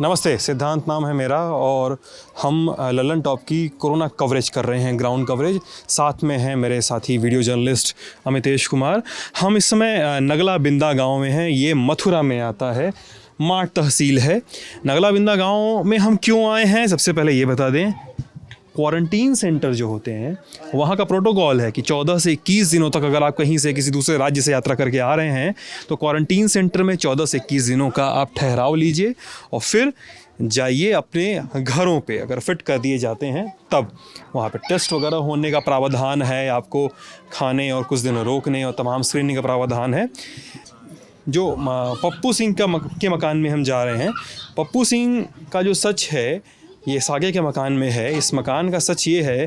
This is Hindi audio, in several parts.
नमस्ते, सिद्धांत नाम है मेरा और हम ललन टॉप की कोरोना कवरेज कर रहे हैं, ग्राउंड कवरेज। साथ में हैं मेरे साथी वीडियो जर्नलिस्ट अमितेश कुमार। हम इस समय नगला बिंदा गांव में हैं। ये मथुरा में आता है, माट तहसील है। नगला बिंदा गांव में हम क्यों आए हैं, सबसे पहले ये बता दें। क्वारंटीन सेंटर जो होते हैं वहाँ का प्रोटोकॉल है कि 14 से 21 दिनों तक अगर आप कहीं से किसी दूसरे राज्य से यात्रा करके आ रहे हैं तो क्वारंटीन सेंटर में 14 से 21 दिनों का आप ठहराव लीजिए और फिर जाइए अपने घरों पे। अगर फिट कर दिए जाते हैं तब वहाँ पे टेस्ट वगैरह होने का प्रावधान है, आपको खाने और कुछ दिन रोकने और तमाम स्क्रीनिंग का प्रावधान है। जो पप्पू सिंह के मकान में हम जा रहे हैं, पप्पू सिंह का जो सच है ये सागे के मकान में है। इस मकान का सच ये है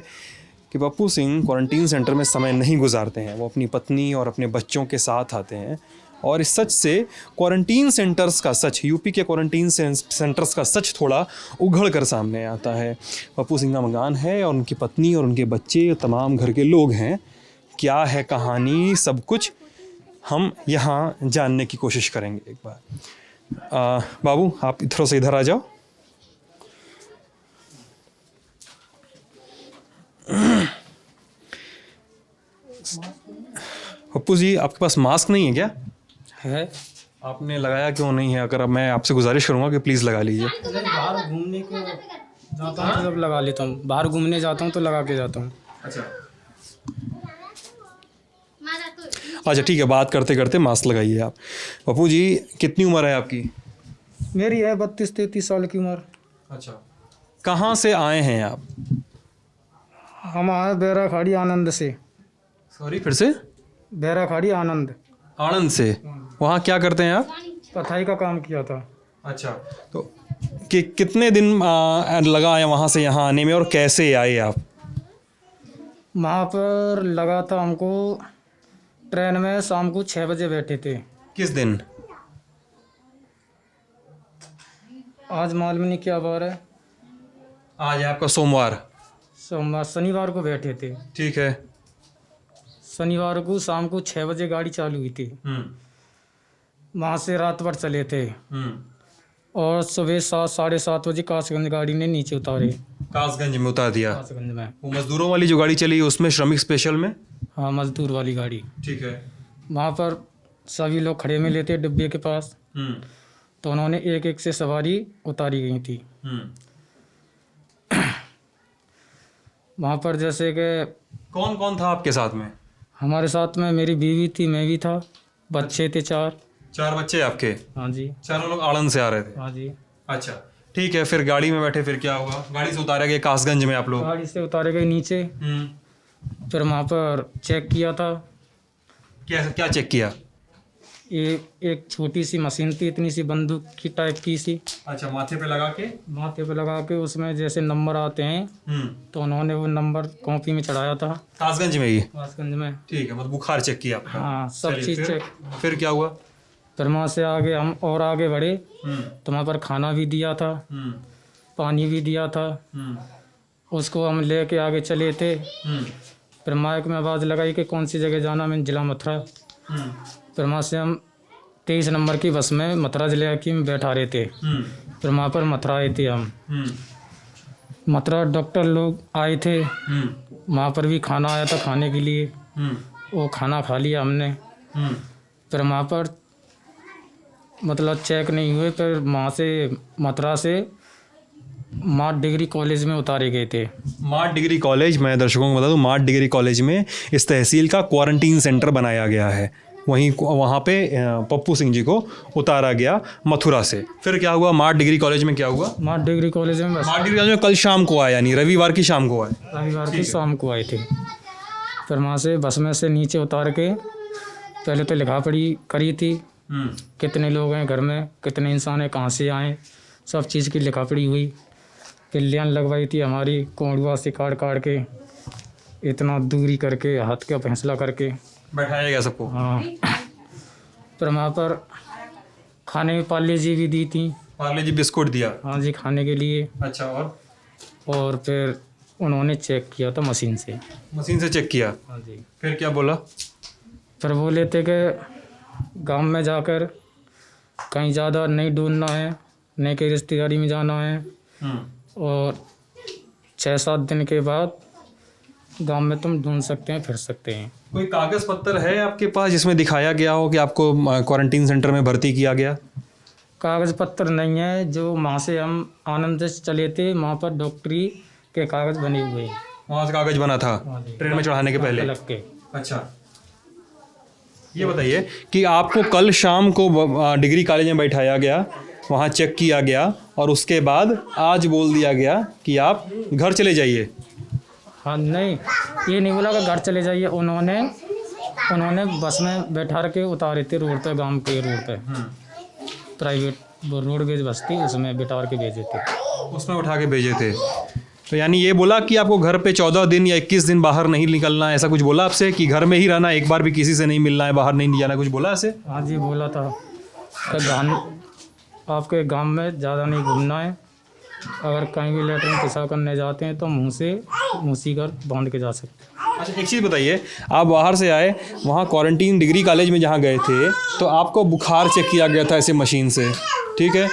कि पप्पू सिंह क्वारंटीन सेंटर में समय नहीं गुजारते हैं, वो अपनी पत्नी और अपने बच्चों के साथ आते हैं। और इस सच से क्वारंटीन सेंटर्स का सच, यूपी के क्वारंटीन सेंटर्स का सच थोड़ा उघड़ कर सामने आता है। पप्पू सिंह का मकान है और उनकी पत्नी और उनके बच्चे तमाम घर के लोग हैं। क्या है कहानी, सब कुछ हम यहाँ जानने की कोशिश करेंगे एक बार। बाबू आप इधर से इधर आ जाओ। पप्पू जी आपके पास मास्क नहीं है क्या? है। आपने लगाया क्यों नहीं है? अगर मैं आपसे गुजारिश करूंगा कि प्लीज़ लगा लीजिए। बाहर घूमने को जाता हूँ तो जब लगा लेता हूँ, बाहर घूमने जाता हूँ तो लगा के जाता हूँ। अच्छा ठीक है, बात करते करते मास्क लगाइए आप। पप्पू जी कितनी उम्र है आपकी? मेरी है 32-33 साल की उम्र। अच्छा, कहाँ से आए हैं आप? हम आए बैराखाड़ी आनंद से। सॉरी फिर से? बैराखाड़ी आनंद। आनंद से। वहाँ क्या करते हैं आप? पथाई का काम किया था। अच्छा, तो कितने दिन लगा है वहाँ से यहाँ आने में और कैसे आए आप? वहाँ पर लगा था हमको, ट्रेन में शाम को 6 बजे बैठे थे। किस दिन? आज मालूम नहीं क्या बार है। आज है आपका सोमवार। सोमवार, शनिवार को बैठे थे। ठीक है। शनिवार को शाम को 6 बजे गाड़ी चालू हुई थी। वहाँ से रात भर चले थे और सुबह 7-7:30 बजे कासगंज गाड़ी ने नीचे उतारे। कासगंज में उतार दिया? कासगंज में। वो मजदूरों वाली जो गाड़ी चली उसमें, श्रमिक स्पेशल में? हाँ, मजदूर वाली गाड़ी। ठीक है। वहाँ पर सभी लोग खड़े मिले थे डिब्बे के पास, तो उन्होंने एक एक से सवारी उतारी गई थी। वहाँ पर जैसे कि कौन कौन था आपके साथ में? हमारे साथ में मेरी बीवी थी, मैं भी था, बच्चे थे 4। 4 बच्चे आपके? हाँ जी। चारों लोग आनंद से आ रहे थे? हाँ जी। अच्छा ठीक है, फिर गाड़ी में बैठे, फिर क्या हुआ? गाड़ी से उतारे गए कासगंज में आप लोग? गाड़ी से उतारे गए नीचे, फिर वहाँ पर चेक किया था। क्या चेक किया? एक छोटी सी मशीन थी, इतनी सी बंदूक की टाइप की सी। अच्छा, माथे पे लगा के? माथे पे लगा के उसमें जैसे नंबर आते हैं, तो उन्होंने वो नंबर कॉपी में चढ़ाया था। कासगंज में ही? कासगंज में। ठीक है, मतलब बुखार चेक किया आपका? हाँ, सब चीज़ चेक। फिर क्या हुआ? फिर वहाँ से आगे हम और आगे बढ़े तो वहाँ पर खाना भी दिया था, पानी भी दिया था। उसको हम ले के आगे चले थे। फिर माइक में आवाज़ लगाई कि कौन सी जगह जाना, मैं जिला मथुरा। फिर वहाँ से हम 23 नंबर की बस में मथुरा जिले की में बैठा रहे थे। फिर वहाँ पर मथुरा आए थे हम। मथुरा डॉक्टर लोग आए थे, वहाँ पर भी खाना आया था खाने के लिए। वो खाना खा लिया हमने। फिर वहाँ पर मतलब चेक नहीं हुए, फिर वहाँ से मथुरा से माट डिग्री कॉलेज में उतारे गए थे। माट डिग्री कॉलेज, मैं दर्शकों को बता दूं, माट डिग्री कॉलेज में इस तहसील का क्वारंटीन सेंटर बनाया गया है। वहाँ पे पप्पू सिंह जी को उतारा गया मथुरा से। फिर क्या हुआ माट डिग्री कॉलेज में? क्या हुआ माट डिग्री कॉलेज में? माट डिग्री कॉलेज में कल शाम को आए, यानी रविवार की शाम को आए? रविवार की शाम को आए थे। फिर वहाँ से बस में से नीचे उतार के पहले तो लिखा पढ़ी करी थी, कितने लोग हैं घर में, कितने इंसान हैं, कहाँ से आए, सब चीज़ की लिखा पढ़ी हुई। पिल्लियाँ लगवाई थी हमारी कोंडुआ से काट के, इतना दूरी करके, हाथ का फैसला करके बैठाया गया सबको। हाँ। फिर वहाँ पर खाने में पार्ले जी भी दी थी। पार्ले जी बिस्कुट दिया? हाँ जी, खाने के लिए। अच्छा, और फिर उन्होंने चेक किया था मशीन से। मशीन से चेक किया? हाँ जी। फिर क्या बोला? फिर बोले थे कि गांव में जाकर कहीं ज़्यादा नहीं ढूंढना है, नहीं कि रिश्तेदारी में जाना है, और 6-7 दिन के बाद गांव में तुम ढूंढ सकते हैं, फिर सकते हैं। कोई कागज पत्र है आपके पास जिसमें दिखाया गया हो कि आपको क्वारंटीन सेंटर में भर्ती किया गया? कागज़ पत्र नहीं है। जो वहाँ से हम आनंद से चले थे, वहाँ पर डॉक्टरी के कागज़ बने हुए हैं। वहाँ से कागज बना था ट्रेन में चढ़ाने के पहले? अलग के। अच्छा, ये बताइए कि आपको कल शाम को डिग्री कॉलेज में बैठाया गया, वहाँ चेक किया गया, और उसके बाद आज बोल दिया गया कि आप घर चले जाइए। हाँ, नहीं, ये नहीं बोला कि घर चले जाइए। उन्होंने बस में बैठा के उतारे थे रोड पे, गांव के रोड पे, प्राइवेट रोडवेज बस थी, उसमें बैठा के भेजे थे। उसमें उठा के भेजे थे। तो यानी ये बोला कि आपको घर पे 14 दिन या 21 दिन बाहर नहीं निकलना है, ऐसा कुछ बोला आपसे कि घर में ही रहना, एक बार भी किसी से नहीं मिलना है, बाहर नहीं जाना, कुछ बोला ऐसे? हाँ जी, बोला था कि आपके गांव में ज़्यादा नहीं घूमना है। अगर कहीं भी लेटरिन पेशाब करने जाते हैं तो मुँह सी कर बांध के जा सकते हैं। अच्छा, एक चीज़ बताइए, आप बाहर से आए, वहाँ क्वारंटीन डिग्री कॉलेज में जहाँ गए थे तो आपको बुखार चेक किया गया था ऐसे मशीन से, ठीक है?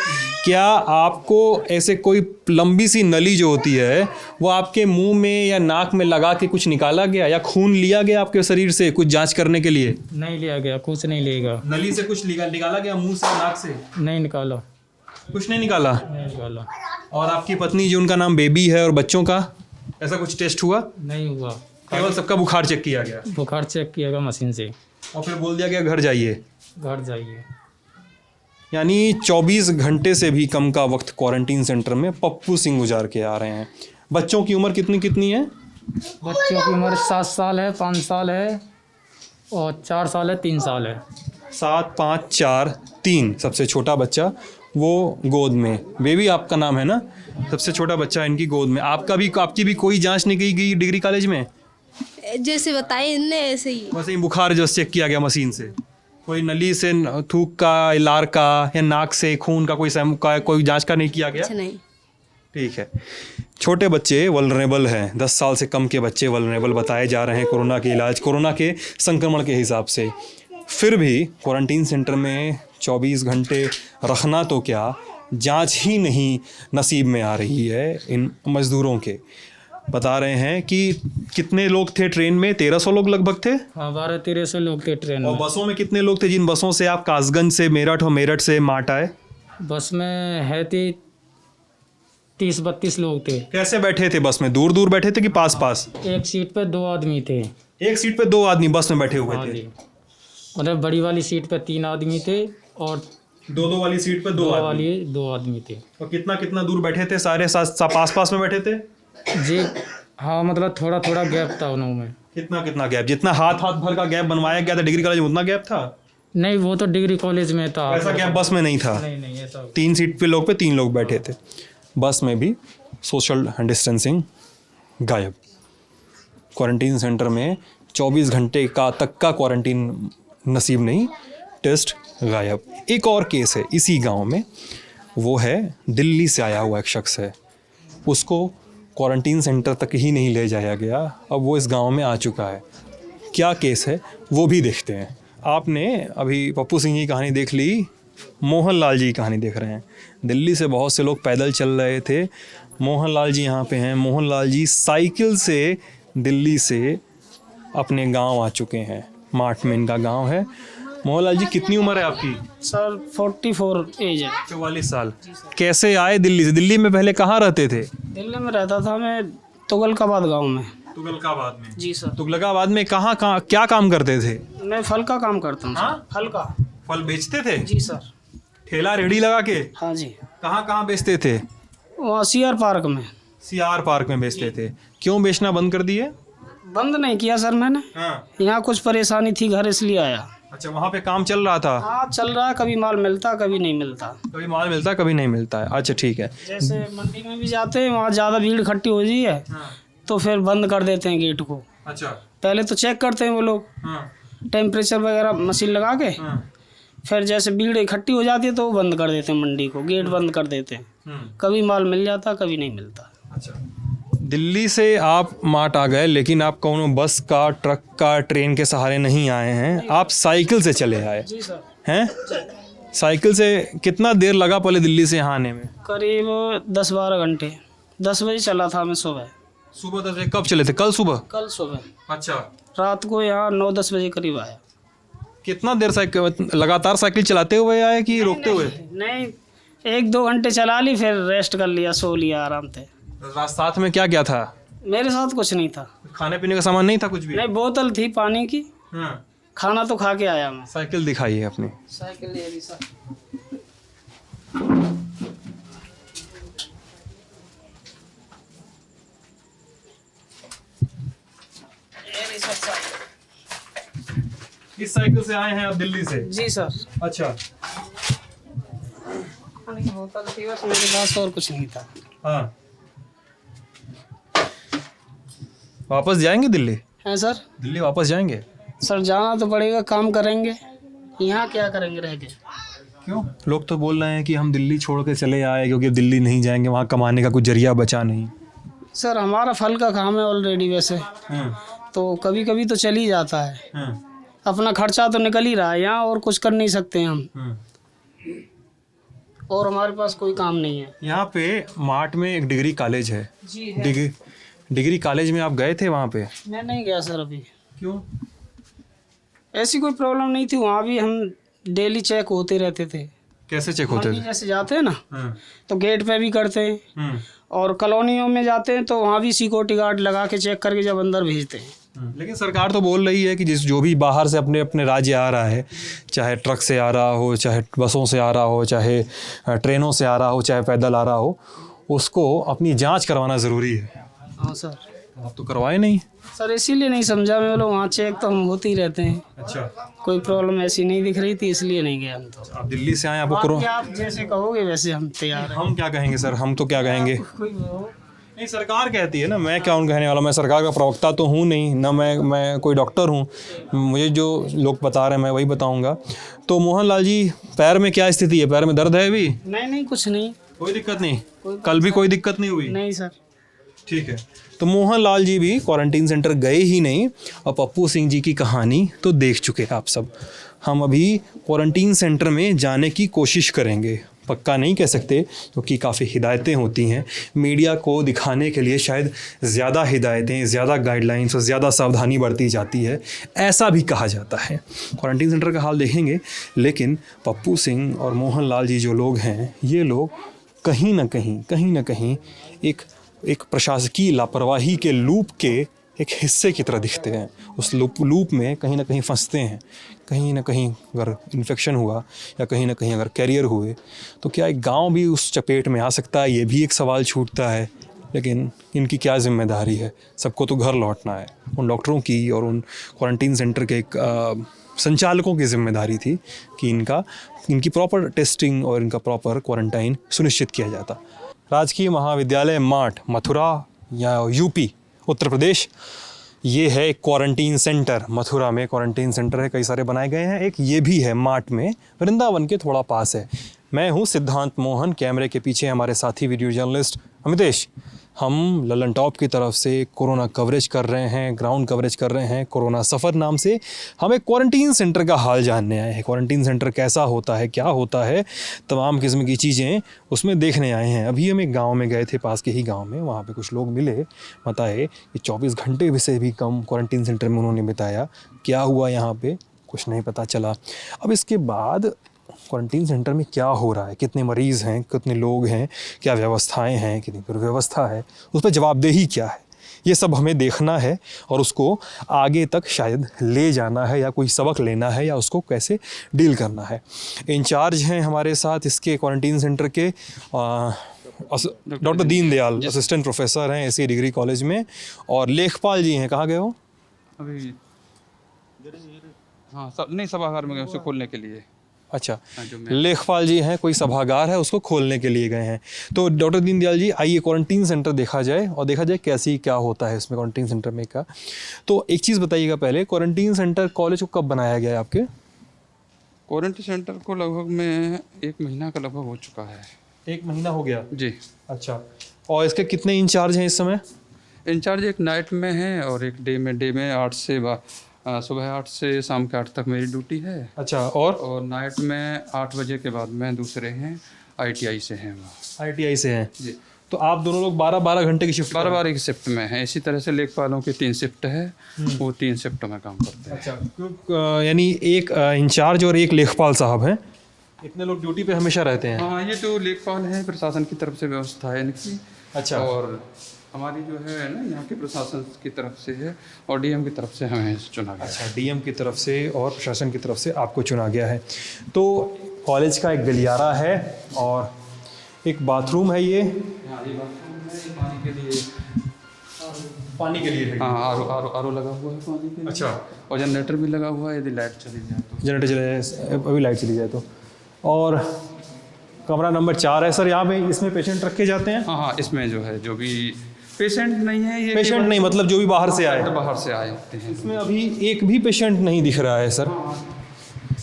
क्या आपको ऐसे कोई लंबी सी नली जो होती है वो आपके मुंह में या नाक में लगा के कुछ निकाला गया, या खून लिया गया आपके शरीर से कुछ जांच करने के लिए? नहीं लिया गया, कुछ नहीं लिएगा। नली से कुछ निकाला गया मुंह से, नाक से? नहीं निकाला, कुछ नहीं निकाला। नहीं निकाला। और आपकी पत्नी जो उनका नाम बेबी है और बच्चों का, ऐसा कुछ टेस्ट हुआ? नहीं हुआ, केवल सबका बुखार चेक किया गया। बुखार चेक किया गया मशीन से, और फिर बोल दिया गया घर जाइए। घर जाइए। यानी 24 घंटे से भी कम का वक्त क्वारंटीन सेंटर में पप्पू सिंह गुजार के आ रहे हैं। बच्चों की उम्र कितनी कितनी है? बच्चों की उम्र 7 साल है, 5 साल है, और 4 साल है, 3 साल है। 7, 5, 4, 3 सबसे छोटा बच्चा वो गोद में। बेबी आपका नाम है ना? सबसे छोटा बच्चा इनकी गोद में। आपकी भी कोई जांच नहीं की गई डिग्री कॉलेज में? जैसे बताए इनने ऐसे ही। वैसे ही बुखार जो चेक किया गया मशीन से? कोई नली से थूक का, लार का, या नाक से खून का कोई जांच का नहीं किया गया? अच्छा, नहीं। ठीक है। छोटे बच्चे वल्नरेबल हैं, 10 साल से कम के बच्चे वल्नरेबल बताए जा रहे हैं कोरोना के इलाज, कोरोना के संक्रमण के हिसाब से। फिर भी क्वारंटीन सेंटर में 24 घंटे रखना तो क्या, जांच ही नहीं नसीब में आ रही है इन मज़दूरों के। बता रहे हैं कि कितने लोग थे ट्रेन में? 1300 लोग लगभग थे। हाँ, 1200-1300 लोग थे ट्रेन और में। बसों में कितने लोग थे, जिन बसों से आप कासगंज से मेरठ और मेरठ से माट आए? बस में है थे 30-32 लोग थे। कैसे बैठे थे बस में? दूर दूर बैठे थे कि पास पास? एक सीट पे 2 आदमी थे। एक सीट पे 2 आदमी बस में बैठे हुए हाँ थे? जी, मतलब बड़ी वाली सीट पे 3 आदमी थे, और 2-2 वाली सीट पे 2 आदमी। वाली 2 आदमी थे। और कितना कितना दूर बैठे थे? सारे पास पास में बैठे थे जी हाँ, मतलब थोड़ा थोड़ा गैप था उनमें। कितना कितना गैप? जितना हाथ भर का गैप बनवाया गया था डिग्री कॉलेज में, उतना गैप था? नहीं, वो तो डिग्री कॉलेज में था। ऐसा गैप बस में नहीं था? नहीं नहीं, ऐसा 3 सीट पे 3 लोग बैठे थे। बस में भी सोशल डिस्टेंसिंग गायब। क्वारंटीन सेंटर में 24 घंटे तक का क्वारंटीन नसीब नहीं, टेस्ट गायब। एक और केस है इसी गांव में, वो है दिल्ली से आया हुआ एक शख्स है, उसको क्वारंटीन सेंटर तक ही नहीं ले जाया गया, अब वो इस गांव में आ चुका है। क्या केस है वो भी देखते हैं। आपने अभी पप्पू सिंह की कहानी देख ली, मोहन लाल जी की कहानी देख रहे हैं। दिल्ली से बहुत से लोग पैदल चल रहे थे, मोहन लाल जी यहाँ पे हैं। मोहन लाल जी साइकिल से दिल्ली से अपने गांव आ चुके हैं, माठ में इनका गांव है। मोहन लाल जी, कितनी उम्र है आपकी? सर 44 एज है। 44 साल। कैसे आए दिल्ली से? दिल्ली में पहले कहाँ रहते थे? दिल्ली में रहता था मैं, तुगलकाबाद गांव में। तुगलकाबाद में? जी सर। तुगलकाबाद में कहाँ क्या काम करते थे? मैं फल का काम करता हूँ। हाँ? फल का। फल बेचते थे? जी सर। ठेला रेहड़ी लगा के? हाँ जी। कहाँ बेचते थे? वहाँ सीआर पार्क में। सीआर पार्क में बेचते थे। क्यों बेचना बंद कर दिए? बंद नहीं किया सर मैंने, हाँ। यहाँ कुछ परेशानी थी घर, इसलिए आया। अच्छा, वहाँ पे काम चल रहा था? हाँ चल रहा है, कभी माल मिलता कभी नहीं मिलता। कभी माल मिलता कभी नहीं मिलता है। अच्छा ठीक है। जैसे मंडी में भी जाते हैं, वहाँ ज़्यादा भीड़ इकट्ठी हो जाती है तो फिर बंद कर देते हैं गेट को। अच्छा। पहले तो चेक करते हैं वो लोग, टेम्परेचर वगैरह मशीन लगा के, फिर जैसे भीड़ इकट्ठी हो जाती है तो वो बंद कर देते हैं, मंडी को गेट बंद कर देते हैं। कभी माल मिल जाता कभी नहीं मिलता। अच्छा, दिल्ली से आप माट आ गए, लेकिन आप कौन बस का, ट्रक का, ट्रेन के सहारे नहीं आए हैं, आप साइकिल से चले आए जी सर। हैं? साइकिल से कितना देर लगा पहले दिल्ली से यहाँ आने में? करीब 10-12 घंटे। 10 बजे चला था मैं सुबह। सुबह 10 बजे कब चले थे? कल सुबह? कल सुबह। अच्छा। रात को यहाँ 9-10 बजे करीब आया। कितना देर साइकिल लगातार साइकिल चलाते हुए आए कि रोकते हुए? नहीं, 1-2 घंटे चला ली, फिर रेस्ट कर लिया, सो लिया आराम से। साथ में क्या क्या था? मेरे साथ कुछ नहीं था। खाने पीने का सामान नहीं था कुछ भी? नहीं, बोतल थी पानी की। हाँ। खाना तो खा के आया मैं। साइकिल दिखाइए अपनी। साइकिल ये रही सर। इस साइकिल से आए हैं आप दिल्ली से? जी सर। अच्छा। पानी की बोतल थी बस मेरे पास, और कुछ नहीं था। हाँ। वापस जाएंगे दिल्ली? है सर। दिल्ली वापस जाएंगे? सर जाना तो पड़ेगा, काम करेंगे, यहाँ क्या करेंगे रह के। क्यों? लोग तो बोल रहे हैं कि हम दिल्ली छोड़ के चले आए क्योंकि दिल्ली नहीं जाएंगे, वहाँ कमाने का कुछ जरिया बचा नहीं। सर हमारा फल का काम है ऑलरेडी वैसे, तो कभी कभी तो चल ही जाता है। अपना खर्चा तो निकल ही रहा है यहाँ, और कुछ कर नहीं सकते हम, और हमारे पास कोई काम नहीं है। यहाँ पे मार्ट में एक डिग्री कॉलेज है। जी है। डिग्री कॉलेज में आप गए थे वहाँ पे? मैं नहीं गया सर अभी। क्यों? ऐसी कोई प्रॉब्लम नहीं थी, वहाँ भी हम डेली चेक होते रहते थे। कैसे चेक होते मंडी थे? जैसे जाते हैं ना, तो गेट पे भी करते हैं, और कॉलोनियों में जाते हैं तो वहाँ भी सिक्योरिटी गार्ड लगा के चेक करके जब अंदर भेजते हैं। लेकिन सरकार तो बोल रही है कि जो भी बाहर से अपने अपने राज्य आ रहा है, चाहे ट्रक से आ रहा हो, चाहे बसों से आ रहा हो, चाहे ट्रेनों से आ रहा हो, चाहे पैदल आ रहा हो, उसको अपनी जांच करवाना ज़रूरी है। हाँ सर। आप तो करवाए नहीं? सर इसीलिए नहीं समझा मैं, बोलो वहाँ चेक तो हम होते ही रहते हैं। अच्छा। कोई प्रॉब्लम ऐसी नहीं दिख रही थी, इसलिए नहीं गया हम तो। आप दिल्ली से आए, आपको करो। बाकी आप जैसे कहोगे वैसे हम तैयार हैं। हम क्या कहेंगे सर, हम तो क्या कहेंगे? कोई वो- नहीं, सरकार कहती है ना, मैं क्या उन कहने वाला, मैं सरकार का प्रवक्ता तो हूँ नहीं ना, मैं कोई डॉक्टर हूँ, मुझे जो लोग बता रहे हैं मैं वही बताऊँगा। तो मोहन लाल जी, पैर में क्या स्थिति है? पैर में दर्द है अभी? नहीं कुछ नहीं। कोई दिक्कत नहीं? कल भी कोई दिक्कत नहीं हुई? नहीं सर। ठीक है। तो मोहन लाल जी भी क्वारंटीन सेंटर गए ही नहीं, और पप्पू सिंह जी की कहानी तो देख चुके हैं आप सब। हम अभी क्वारंटीन सेंटर में जाने की कोशिश करेंगे, पक्का नहीं कह सकते क्योंकि काफ़ी हिदायतें होती हैं। मीडिया को दिखाने के लिए शायद ज़्यादा हिदायतें, ज़्यादा गाइडलाइंस और ज़्यादा सावधानी बरती जाती है, ऐसा भी कहा जाता है। क्वारंटीन सेंटर का हाल देखेंगे, लेकिन पप्पू सिंह और मोहन लाल जी जो लोग हैं, ये लोग कहीं ना कहीं एक प्रशासकीय लापरवाही के लूप के एक हिस्से की तरह दिखते हैं। उस लूप में कहीं ना कहीं फंसते हैं। कहीं ना कहीं अगर इन्फेक्शन हुआ या कहीं ना कहीं अगर कैरियर हुए तो क्या एक गांव भी उस चपेट में आ सकता है? ये भी एक सवाल छूटता है। लेकिन इनकी क्या जिम्मेदारी है? सबको तो घर लौटना है। उन डॉक्टरों की और उन क्वारंटीन सेंटर के संचालकों की जिम्मेदारी थी कि इनकी प्रॉपर टेस्टिंग और इनका प्रॉपर क्वारंटाइन सुनिश्चित किया जाता। राजकीय महाविद्यालय माठ, मथुरा या यूपी उत्तर प्रदेश, ये है क्वारंटीन सेंटर। मथुरा में क्वारंटीन सेंटर है, कई सारे बनाए गए हैं। एक ये भी है माठ में, वृंदावन के थोड़ा पास है। मैं हूँ सिद्धांत मोहन, कैमरे के पीछे हमारे साथी वीडियो जर्नलिस्ट अमितेश। हम ललन टॉप की तरफ से कोरोना कवरेज कर रहे हैं, ग्राउंड कवरेज कर रहे हैं। कोरोना सफ़र नाम से हम एक क्वारंटीन सेंटर का हाल जानने आए हैं। क्वारंटीन सेंटर कैसा होता है, क्या होता है, तमाम किस्म की चीज़ें उसमें देखने आए हैं। अभी हम एक गांव में गए थे, पास के ही गांव में। वहाँ पे कुछ लोग मिले, बताए कि 24 घंटे से भी कम क्वारंटीन सेंटर में उन्होंने बिताया। क्या हुआ यहाँ पे कुछ नहीं पता चला। अब इसके बाद क्वारंटीन सेंटर में क्या हो रहा है, कितने मरीज़ हैं, कितने लोग हैं, क्या व्यवस्थाएं हैं, कितनी दुर्व्यवस्था है, उस पर जवाबदेही क्या है, ये सब हमें देखना है और उसको आगे तक शायद ले जाना है या कोई सबक लेना है या उसको कैसे डील करना है। इंचार्ज हैं हमारे साथ इसके क्वारंटीन सेंटर के डॉक्टर दीनदयाल, असिस्टेंट प्रोफेसर हैं एसी डिग्री कॉलेज में, और लेखपाल जी हैं। कहाँ गए हो अभी? हाँ नहीं, सभागार में गए उसे खोलने के लिए। अच्छा, लेखपाल जी हैं, कोई सभागार है उसको खोलने के लिए गए हैं। तो डॉक्टर दीनदयाल जी, आइए क्वारंटीन सेंटर देखा जाए और देखा जाए कैसी क्या होता है इसमें क्वारंटीन सेंटर में का। तो एक चीज़ बताइएगा पहले, क्वारंटीन सेंटर कॉलेज को कब बनाया गया है आपके? क्वारंटीन सेंटर को लगभग में 1 महीना का लगभग हो चुका है। 1 महीना हो गया जी। अच्छा, और इसके कितने इंचार्ज हैं इस समय? इंचार्ज एक नाइट में है और एक डे में 8 सुबह 8 से शाम के 8 तक मेरी ड्यूटी है। अच्छा, और नाइट में 8 बजे के बाद में दूसरे हैं, ITI से हैं वो। ITI से हैं जी। तो आप दोनों लोग 12-12 घंटे की शिफ्ट 12 एक शिफ्ट में है। इसी तरह से लेखपालों की 3 शिफ्ट है, वो 3 शिफ्ट में काम करते हैं। अच्छा, यानी एक इंचार्ज और एक लेखपाल साहब हैं, इतने लोग ड्यूटी पे हमेशा रहते हैं। हाँ, ये तो लेखपाल हैं, प्रशासन की तरफ से व्यवस्था है इनकी। अच्छा, और हमारी जो है ना यहाँ के प्रशासन की तरफ से है और DM की तरफ से हमें चुना गया। अच्छा, DM की तरफ से और प्रशासन की तरफ से आपको चुना गया है। तो कॉलेज का एक गलियारा है और एक बाथरूम है ये। हाँ, ये बाथरूम है, पानी के लिए। पानी के लिए है। हाँ, आरो लगा हुआ है पानी के लिए। अच्छा, और जनरेटर भी लगा हुआ है, यदि लाइट चली जाए तो। जनरेटर चले जाए, अभी लाइट चली जाए तो। और कमरा नंबर 4 है सर, यहाँ पे इसमें पेशेंट रखे जाते हैं? हाँ, इसमें जो है जो भी पेशेंट नहीं है, ये पेशेंट नहीं मतलब जो भी बाहर से आए? बाहर से आए होते हैं। इसमें अभी एक भी पेशेंट नहीं दिख रहा है सर।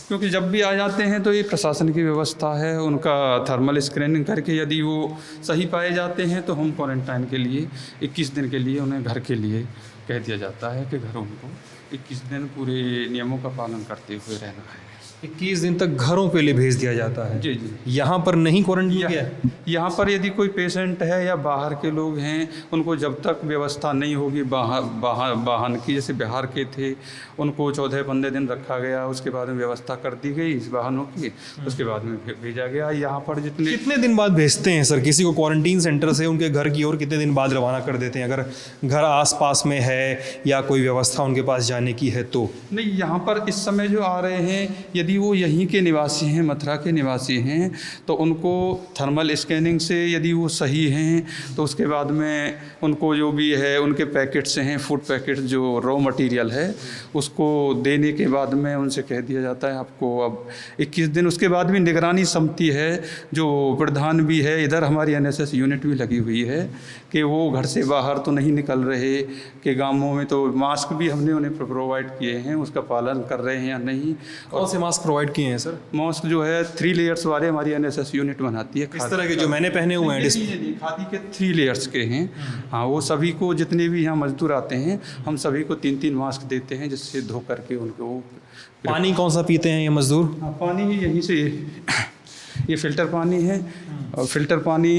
क्योंकि जब भी आ जाते हैं तो ये प्रशासन की व्यवस्था है, उनका थर्मल स्क्रीनिंग करके यदि वो सही पाए जाते हैं तो हम क्वारंटाइन के लिए 21 दिन के लिए उन्हें घर के लिए कह दिया जाता है कि घर उनको 21 दिन पूरे नियमों का पालन करते हुए रहना है। 21 दिन तक घरों के लिए भेज दिया जाता है? जी जी। यहाँ पर नहीं क्वारंटीन किया? यहाँ पर यदि कोई पेशेंट है या बाहर के लोग हैं, उनको जब तक व्यवस्था नहीं होगी वाहन की, जैसे बिहार के थे उनको 14-15 दिन रखा गया, उसके बाद में व्यवस्था कर दी गई इस वाहनों की, उसके बाद में भेजा गया। यहाँ पर जितने कितने दिन बाद भेजते हैं सर किसी को क्वारंटीन सेंटर से उनके घर की ओर? कितने दिन बाद रवाना कर देते हैं अगर घर आसपास में है या कोई व्यवस्था उनके पास जाने की है तो? नहीं, यहाँ पर इस समय जो आ रहे हैं यदि वो यहीं के निवासी हैं, मथुरा के निवासी हैं, तो उनको थर्मल स्कैनिंग से यदि वो सही हैं तो उसके बाद में उनको जो भी है उनके पैकेट्स हैं, फूड पैकेट जो रॉ मटेरियल है उसको देने के बाद में उनसे कह दिया जाता है आपको अब 21 दिन। उसके बाद भी निगरानी समिति है जो प्रधान भी है, इधर हमारी NSS यूनिट भी लगी हुई है कि वो घर से बाहर तो नहीं निकल रहे, कि गाँवों में तो मास्क भी हमने उन्हें प्रोवाइड किए हैं, उसका पालन कर रहे हैं या नहीं। कौन से मास्क प्रोवाइड किए हैं सर? मास्क जो है 3 लेयर्स वाले हमारी NSS यूनिट बनाती है। इस तरह के जो मैंने पहने हुए हैं खादी के 3 लेयर्स के हैं। हाँ, वो सभी को जितने भी यहाँ मजदूर आते हैं हम सभी को 3-3 मास्क देते हैं, जिससे धो करके उनको। पानी कौन सा पीते हैं ये मजदूर? हाँ, पानी यहीं से ये फ़िल्टर पानी है और फ़िल्टर पानी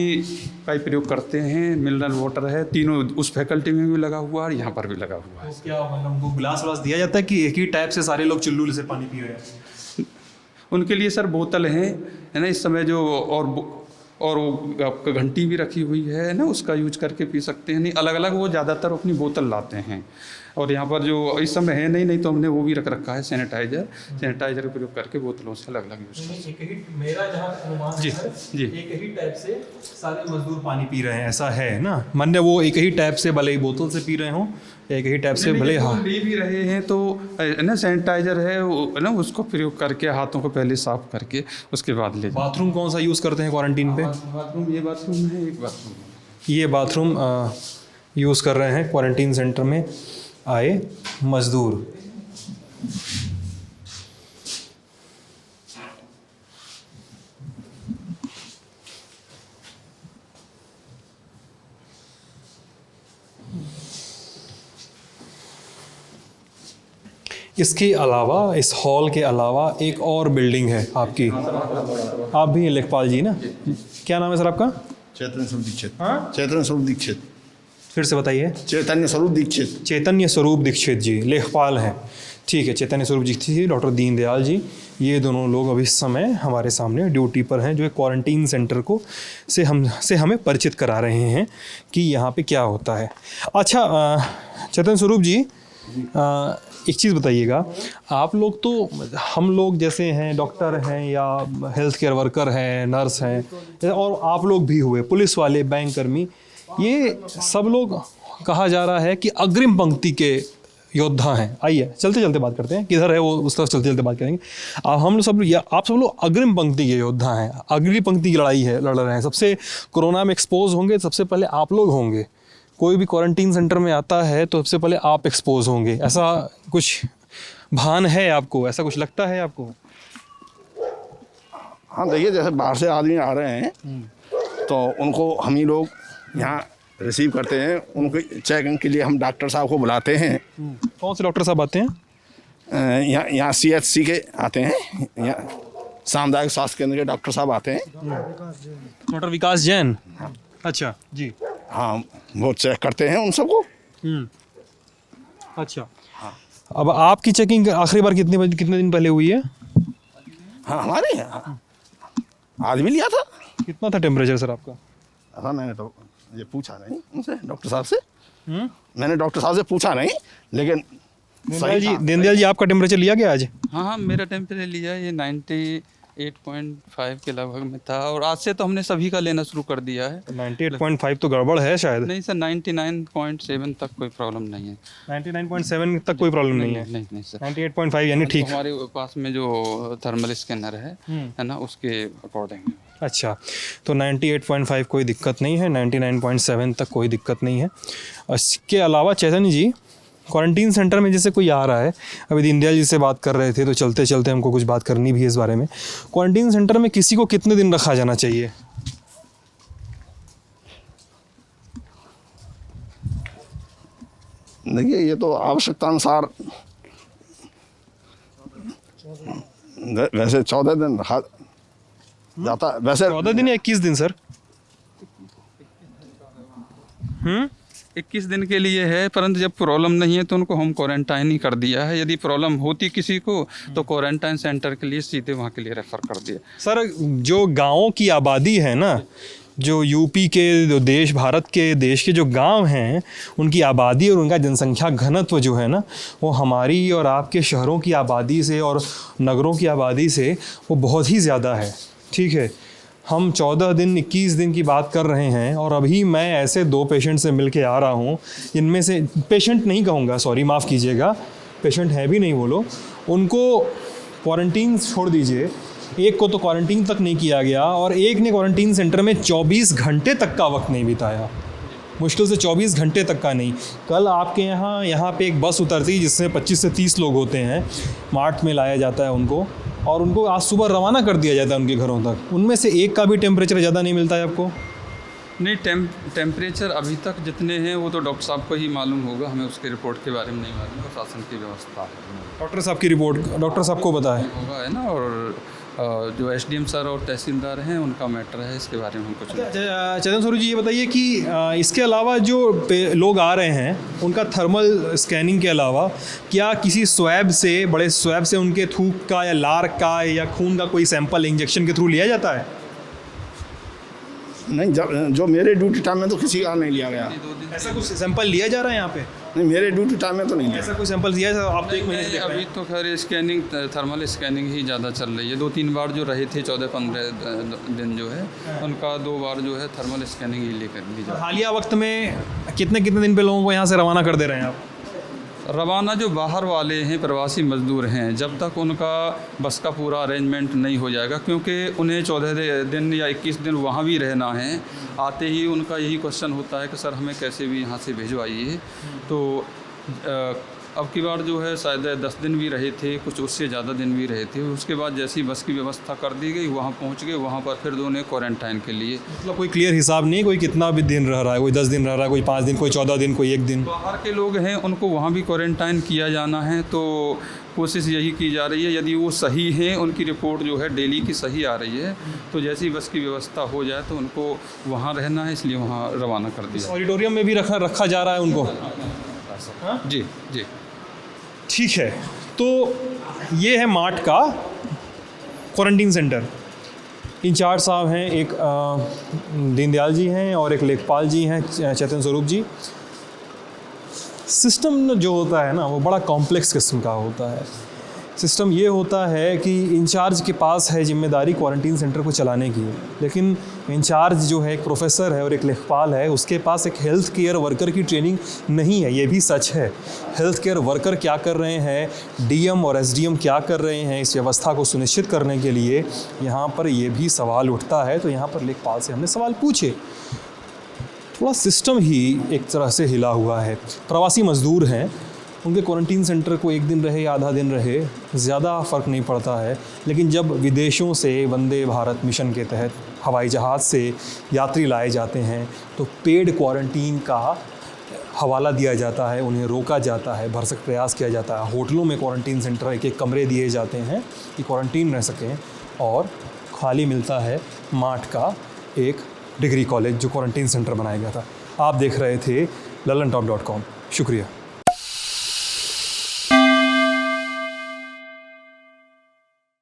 का ही प्रयोग करते हैं। मिनरल वाटर है, तीनों उस फैकल्टी में भी लगा हुआ है और यहाँ पर भी लगा हुआ है। तो क्या मतलब उनको गिलास व्लास दिया जाता है कि एक ही टाइप से सारे लोग चुल्लू से पानी पी रहे हैं? उनके लिए सर बोतल है ना इस समय जो, और वो आपका घंटी भी रखी हुई है ना, उसका यूज करके पी सकते हैं। नहीं, अलग अलग वो ज़्यादातर अपनी बोतल लाते हैं। और यहाँ पर जो इस समय है नहीं तो हमने वो भी रख रखा है सैनिटाइज़र का प्रयोग करके बोतलों से अलग अलग यूज करते। मेरा जहाँ अनुमान जी जी, एक ही टाइप से सारे मजदूर पानी पी रहे हैं, ऐसा है ना? मान्य वो एक ही टाइप से भले ही बोतल से पी रहे हों, एक ही टाइप से भले हाँ ले भी रहे हैं तो ना सैनिटाइज़र है वो ना, उसको प्रयोग करके हाथों को पहले साफ करके उसके बाद ले। बाथरूम कौन सा यूज़ करते हैं क्वारंटीन पे? बाथरूम ये बाथरूम है, एक बाथरूम ये बाथरूम यूज़ कर रहे हैं क्वारंटीन सेंटर में आए मजदूर। इसके अलावा, इस हॉल के अलावा एक और बिल्डिंग है आपकी। आप भी हैं लेखपाल जी ना? क्या नाम है सर आपका? चैतन्य स्वरूप दीक्षित। हाँ? चैतन्य स्वरूप दीक्षित। फिर से बताइए। चैतन्य स्वरूप दीक्षित। चैतन्य स्वरूप दीक्षित जी लेखपाल हैं, ठीक है। चैतन्य स्वरूप दीक्षित जी, डॉक्टर दीनदयाल जी, ये दोनों लोग अभी इस समय हमारे सामने ड्यूटी पर हैं, जो एक क्वारंटीन सेंटर को से हमें परिचित करा रहे हैं कि यहाँ पे क्या होता है। अच्छा चैतन्य स्वरूप जी, एक चीज़ बताइएगा, आप लोग तो, हम लोग जैसे हैं डॉक्टर हैं या हेल्थ केयर वर्कर हैं, नर्स हैं, और आप लोग भी हुए पुलिस वाले, बैंक कर्मी, ये सब लोग कहा जा रहा है कि अग्रिम पंक्ति के योद्धा हैं। आइए चलते चलते बात करते हैं, किधर है वो, उस तरफ चलते चलते बात करेंगे। हम लोग सब, या आप सब लोग अग्रिम पंक्ति के योद्धा हैं, अगली पंक्ति की लड़ाई है, लड़ रहे हैं। सबसे कोरोना में एक्सपोज होंगे सबसे पहले आप लोग होंगे। कोई भी क्वारंटीन सेंटर में आता है तो सबसे पहले आप एक्सपोज होंगे, ऐसा कुछ भान है आपको? ऐसा कुछ लगता है आपको? हाँ देखिए, जैसे बाहर से आदमी आ रहे हैं तो उनको हम ही लोग यहाँ रिसीव करते हैं। उनके चेकिंग के लिए हम डॉक्टर साहब को बुलाते हैं। कौन से डॉक्टर साहब आते हैं? यहाँ CHC के आते हैं, यहाँ सामुदायिक स्वास्थ्य केंद्र के डॉक्टर साहब आते हैं। डॉक्टर विकास जैन, अच्छा जी, हाँ, वो चेक करते हैं उन सबको। अच्छा। अब आपकी चेकिंग आखिरी बार कितने दिन पहले हुई है? हाँ, हमारे यहाँ आज भी लिया था। कितना था टेम्परेचर सर आपका? ऐसा मैंने तो ये पूछा नहीं उनसे, डॉक्टर साहब से। मैंने डॉक्टर साहब से पूछा नहीं, लेकिन दीनदयाल जी आपका टेम्परेचर लिया गया आज? हाँ, मेरा टेम्परेचर लिया, ये 98.5 के लगभग में था, और आज से तो हमने सभी का लेना शुरू कर दिया है। 98.5 तो गड़बड़ है शायद। नहीं सर, 99.7 तक कोई प्रॉब्लम नहीं है। 99.7 तक कोई प्रॉब्लम नहीं है? नहीं सर, 98.5 यानी ठीक। तो हमारे पास में जो थर्मल स्कैनर है ना, उसके अकॉर्डिंग। अच्छा, तो 98.5 कोई दिक्कत नहीं है, 99.7 तक कोई दिक्कत नहीं है। इसके अलावा चैतन्य जी, क्वारंटीन सेंटर में जैसे कोई आ रहा है, अभी दीनदयाल जी से बात कर रहे थे तो चलते चलते हमको कुछ बात करनी भी है इस बारे में। क्वारंटीन सेंटर में किसी को कितने दिन रखा जाना चाहिए? देखिए, ये तो आवश्यकता अनुसार वैसे 14 दिन रखा जाता है। वैसे 14 दिन या 21 दिन सर? 21 दिन के लिए है, परंतु जब प्रॉब्लम नहीं है तो उनको होम क्वारंटाइन ही कर दिया है। यदि प्रॉब्लम होती किसी को तो क्वारंटाइन सेंटर के लिए सीधे वहाँ के लिए रेफर कर दिया। सर, जो गाँवों की आबादी है ना, जो यूपी के, जो देश, भारत के देश के जो गांव हैं, उनकी आबादी और उनका जनसंख्या घनत्व जो है ना, वो हमारी और आपके शहरों की आबादी से और नगरों की आबादी से वो बहुत ही ज़्यादा है। ठीक है, हम 14 दिन 21 दिन की बात कर रहे हैं, और अभी मैं ऐसे 2 पेशेंट से मिल के आ रहा हूँ, जिनमें से पेशेंट नहीं कहूँगा, सॉरी माफ़ कीजिएगा, पेशेंट है भी नहीं वो लोग, उनको क्वारंटीन छोड़ दीजिए, एक को तो क्वारंटीन तक नहीं किया गया, और एक ने क्वारंटीन सेंटर में 24 घंटे तक का वक्त नहीं बिताया, मुश्किल से 24 घंटे तक का नहीं। कल आपके यहाँ पे एक बस उतरती जिसमें 25 से 30 लोग होते हैं, मार्ट में लाया जाता है उनको, और उनको आज सुबह रवाना कर दिया जाता है उनके घरों तक। उनमें से एक का भी टेम्परेचर ज़्यादा नहीं मिलता है आपको? नहीं, टेम्परेचर अभी तक जितने हैं वो तो डॉक्टर साहब को ही मालूम होगा, हमें उसके रिपोर्ट के बारे में नहीं मालूम, प्रशासन की व्यवस्था है। डॉक्टर साहब की रिपोर्ट डॉक्टर साहब को पता है होगा, है ना, और जो SDM सर और तहसीलदार हैं उनका मैटर है, इसके बारे में हम कुछ। चेतन स्वरूप जी, ये बताइए कि इसके अलावा जो लोग आ रहे हैं उनका थर्मल स्कैनिंग के अलावा क्या किसी स्वैब से, बड़े स्वैब से उनके थूक का या लार का या खून का कोई सैंपल इंजेक्शन के थ्रू लिया जाता है? नहीं, जो मेरे ड्यूटी टाइम में तो किसी का नहीं लिया गया। ऐसा कुछ सैंपल लिया जा रहा है यहाँ पे? नहीं, मेरे ड्यूटी टाइम में तो नहीं लिया। ऐसा कोई सैंपल दिया है? आप तो 1 महीने से देख रहे हैं। अभी तो खैर स्कैनिंग, थर्मल स्कैनिंग ही ज़्यादा चल रही है। 2-3 बार जो रहे थे 14-15 दिन जो है, उनका 2 बार जो है थर्मल स्कैनिंग ही लेकर ली जाती है। हालिया वक्त में कितने दिन पे लोगों को यहाँ से रवाना कर दे रहे हैं आप? रवाना जो बाहर वाले हैं, प्रवासी मजदूर हैं, जब तक उनका बस का पूरा अरेंजमेंट नहीं हो जाएगा, क्योंकि उन्हें 14 दिन या 21 दिन वहाँ भी रहना है, आते ही उनका यही क्वेश्चन होता है कि सर हमें कैसे भी यहाँ से भिजवाइए। तो अब की बार जो है शायद 10 दिन भी रहे थे, कुछ उससे ज़्यादा दिन भी रहे थे। उसके बाद जैसी बस की व्यवस्था कर दी गई, वहाँ पहुँच गए, वहाँ पर फिर उन्हें क्वारंटाइन के लिए। मतलब कोई क्लियर हिसाब नहीं, कोई कितना भी दिन रह रहा है, कोई 10 दिन रह रहा है, कोई 5 दिन, कोई 14 दिन, कोई 1 दिन। बाहर के लोग हैं उनको वहाँ भी क्वारंटाइन किया जाना है, तो कोशिश यही की जा रही है। यदि वो सही हैं, उनकी रिपोर्ट जो है डेली की सही आ रही है, तो जैसी बस की व्यवस्था हो जाए तो उनको वहाँ रहना है, इसलिए वहाँ रवाना कर दिया। ऑडिटोरियम में भी रखा जा रहा है उनको? जी जी, ठीक है। तो ये है मार्ट का क्वारंटीन सेंटर। इंचार्ज साहब हैं, एक दीनदयाल जी हैं और एक लेखपाल जी हैं, चेतन स्वरूप जी। सिस्टम जो होता है ना, वो बड़ा कॉम्प्लेक्स किस्म का होता है। सिस्टम ये होता है कि इंचार्ज के पास है जिम्मेदारी क्वारंटीन सेंटर को चलाने की, लेकिन इंचार्ज जो है एक प्रोफेसर है और एक लेखपाल है, उसके पास एक हेल्थ केयर वर्कर की ट्रेनिंग नहीं है। ये भी सच है। हेल्थ केयर वर्कर क्या कर रहे हैं, DM और SDM क्या कर रहे हैं इस व्यवस्था को सुनिश्चित करने के लिए, यहाँ पर ये भी सवाल उठता है। तो यहाँ पर लेखपाल से हमने सवाल पूछे। थोड़ा सिस्टम ही एक तरह से हिला हुआ है। प्रवासी मजदूर हैं, उनके क्वारंटीन सेंटर को 1 दिन रहे, आधा दिन रहे, ज़्यादा फ़र्क नहीं पड़ता है। लेकिन जब विदेशों से वंदे भारत मिशन के तहत हवाई जहाज़ से यात्री लाए जाते हैं, तो पेड क्वारंटीन का हवाला दिया जाता है, उन्हें रोका जाता है, भरसक प्रयास किया जाता है। होटलों में क्वारंटीन सेंटर एक कमरे दिए जाते हैं कि क्वारंटीन रह सकें, और खाली मिलता है माठ का एक डिग्री कॉलेज जो क्वारंटीन सेंटर बनाया गया था। आप देख रहे थे LallanTop.com। शुक्रिया।